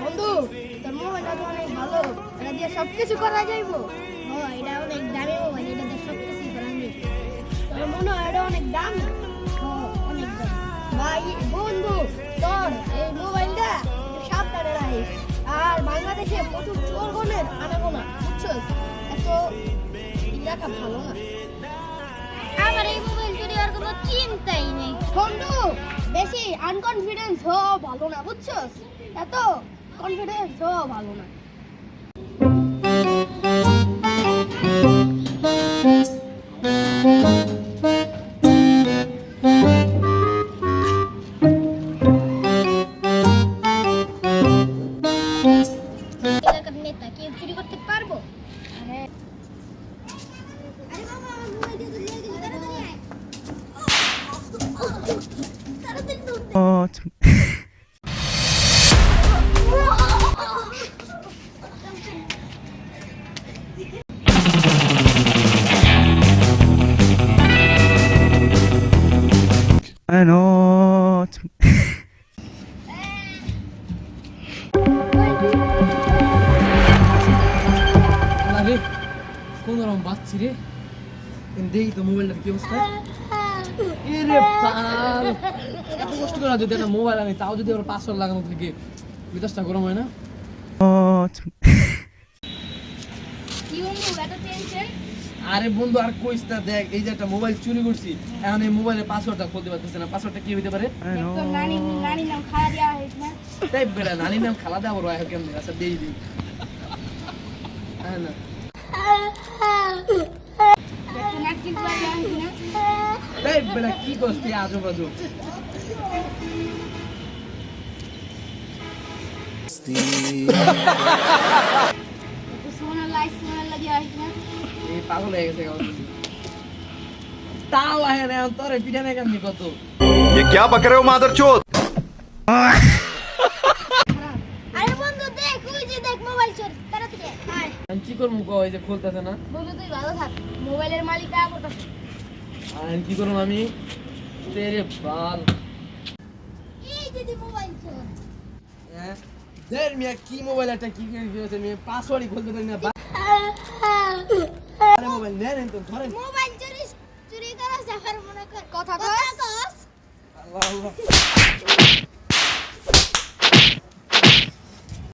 বন্ধু তোর মোবাইলটা তো অনেক ভালো, এটা দিয়ে সবকিছু করা যাইবো। ও এটা অনেক দামি মোবাইল, এটা দিয়ে সবকিছু করা যাবে। তোর মনে হয় এটা অনেক দাম? ও অনেক দাম। ভাই বন্ধু তোর এই মোবাইলটা একটু সাবধানে রাখিস। আর বাংলাদেশে প্রচুর চোর গণের আনাগোনা, বুঝছস? এত রাখা ভালো না। আমার এই মোবাইল চুরি হওয়ার কোনো চিন্তাই নেই। বন্ধু বেশি আনকনফিডেন্স হওয়া ভালো না, বুঝছস? এত কনফিডেন্স হওয়া ভালো না। এলাকার নেতা কেউ চুরি করতে পারবো? আরে বাবা, আমার মোবাইল দিয়ে তো নিয়ে গেলি, তাড়াতাড়ি আয়। তাড়াতাড়ি দৌড় দে। I know. আরে কোন রকম বাচ্চি রে, দেখি তো মোবাইলটার কি অবস্থা। এরে বাল, এত কষ্ট করে যদি একটা মোবাইল আনি, তাও যদি ওর পাসওয়ার্ড লাগানো থাকে, মেজাজটা গরম হয় না? কি বন্ধু এত টেনশন? আরে বন্ধু আর কইস না, দেখ এই যে একটা মোবাইল চুরি করছি, এখন এই মোবাইলের পাসওয়ার্ডটা খুলতে পারতেছে না। পাসওয়ার্ডটা কি হইতে পারে? তো নানি নাম খাওয়া দেওয়া হয়েছে না? তাই বেটা নানির নাম খালা দেওয়া বড় কেমন? আচ্ছা দিয়ে দিই। হ্যাঁ না একটু নাক চিপা দেওয়া হয়েছে না? তাই বেটা কি করছিস আজব আজব? একটু সোনাল্লাহ দেওয়া হয়েছে না? এই পাগল হয়ে গেছে কেমন? তাও আহে না, তোরে পিঠা না কেমনি কত? ये क्या बक रहे हो मादरचोद। আরে বন্ধু দেখ, ওই যে দেখ মোবাইল চোর, তাড়াতাড়ি আয়। আমি কি করবো কো, এই যে খুলতেছে না। বন্ধু তুই ভালো থাক, মোবাইলের মালিক টাকা করতেছে। আর আমি কি করবো আমি? তেরে বাল। এই যে মোবাইল চোর। হ্যাঁ দের মিয়া কি মোবাইল একটা কি হয়েছে মিয়া, পাসওয়ার্ডই খুলতে পারি না। আরে মোবাইল নেন তো ধরেন। মোবাইল চুরি করা যাবার মনে কর কথা কথা কস? কস। আল্লাহ আল্লাহ।